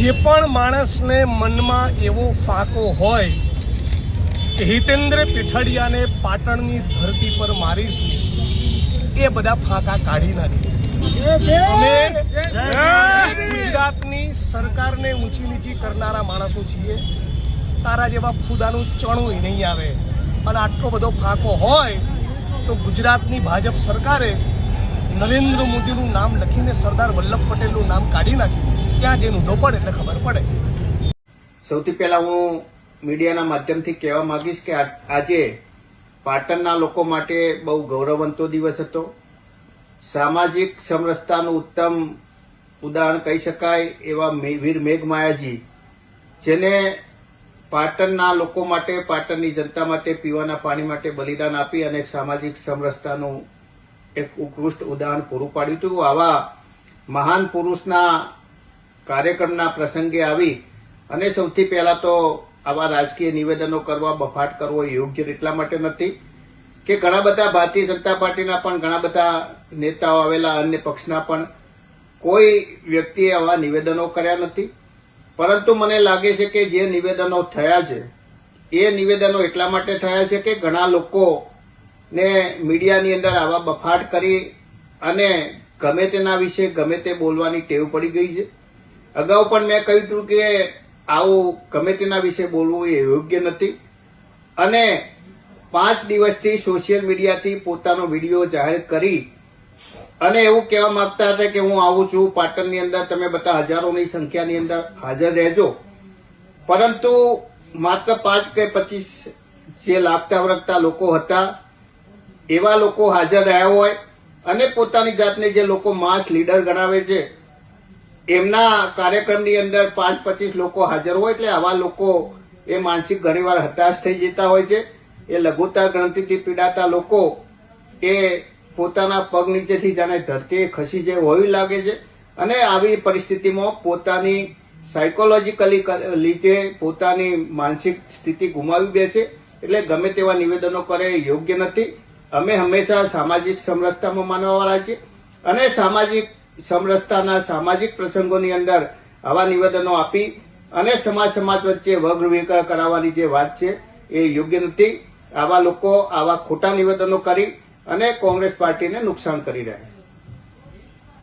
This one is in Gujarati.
જે પણ માણસને મનમાં એવો ફાંકો હોય કે હિતેન્દ્ર પીઠડિયાને પાટણની ધરતી પર મારીશું, એ બધા ફાંકા કાઢી નાખે। અમે ગુજરાતની સરકારને ઊંચી નીચી કરનારા માણસો છીએ। તારા જેવા ફૂદાનું ચણું નહીં આવે। અને આટલો બધો ફાંકો હોય તો ગુજરાતની ભાજપ સરકારે નરેન્દ્ર મોદીનું નામ લખીને સરદાર વલ્લભ પટેલનું નામ કાઢી નાખ્યું। ત્યાં જઈને ઊંધો પડે એટલે ખબર પડે। સૌથી પહેલા હું મીડિયાના માધ્યમથી કહેવા માંગીશ કે આજે પાટણના લોકો માટે બહુ ગૌરવવંતો દિવસ હતો। સામાજિક સમરસતાનું ઉત્તમ ઉદાહરણ કહી શકાય એવા વીર મેઘમાયાજી, જેને પાટણના લોકો માટે, પાટણની જનતા માટે, પીવાના પાણી માટે બલિદાન આપી અને સામાજિક સમરસતાનું એક ઉત્કૃષ્ટ ઉદાહરણ પૂરું પાડ્યું હતું। આવા મહાન પુરુષના કાર્યક્રમના પ્રસંગે આવી અને સૌથી પહેલા તો આવા રાજકીય નિવેદનો કરવા, બફાટ કરવો યોગ્ય એટલા માટે નથી કે ઘણા બધા ભારતીય જનતા પાર્ટીના પણ ઘણા બધા નેતાઓ આવેલા, અન્ય પક્ષના પણ કોઈ વ્યક્તિએ આવા નિવેદનો કર્યા નથી। પરંતુ મને લાગે છે કે જે નિવેદનો થયા છે એ નિવેદનો એટલા માટે થયા છે કે ઘણા લોકોને મીડિયાની અંદર આવા બફાટ કરી અને ગમે તેના વિશે ગમે તે બોલવાની ટેવ પડી ગઈ છે। અગાઉ પણ મેં કહ્યું હતું કે આવું ગમે તેના વિશે બોલવું એ યોગ્ય નથી અને 5 દિવસથી સોશિયલ મીડિયાથી પોતાનો વિડીયો જાહેર કરી અને એવું કહેવા માંગતા હતા કે હું આવું છું, પાટણની અંદર તમે બધા હજારોની સંખ્યાની અંદર હાજર રહેજો। પરંતુ માત્ર 5 કે 25 જે લાગતા વળગતા લોકો હતા એવા લોકો હાજર રહ્યા હોય અને પોતાની જાતને જે લોકો માસ લીડર ગણાવે છે એમના કાર્યક્રમની અંદર 5-25 લોકો હાજર હોય એટલે આવા લોકો એ માનસિક ઘણીવાર હતાશ થઈ જતા હોય છે। એ લઘુતા ગ્રંથિથી પીડાતા લોકો એ પોતાના પગ નીચેથી જાણે ધરતી ખસી જાય હોય લાગે છે અને આવી પરિસ્થિતિમાં પોતાની સાયકોલોજીકલી લીધે પોતાની માનસિક સ્થિતિ ગુમાવી બેસે। એટલે ગમે તેવા નિવેદનો કરે યોગ્ય નથી। અમે હંમેશા સામાજિક સમરસતામાં માનવાવાળા છીએ અને સામાજિક સમરસતાના સામાજિક પ્રસંગોની અંદર આવા નિવેદનો આપી અને સમાજ વચ્ચે વગવિખર કરાવવાની જે વાત છે એ યોગ્ય નથી। આવા લોકો આવા ખોટા નિવેદનો કરી અને કોંગ્રેસ પાર્ટીને નુકસાન કરી રહ્યા છે।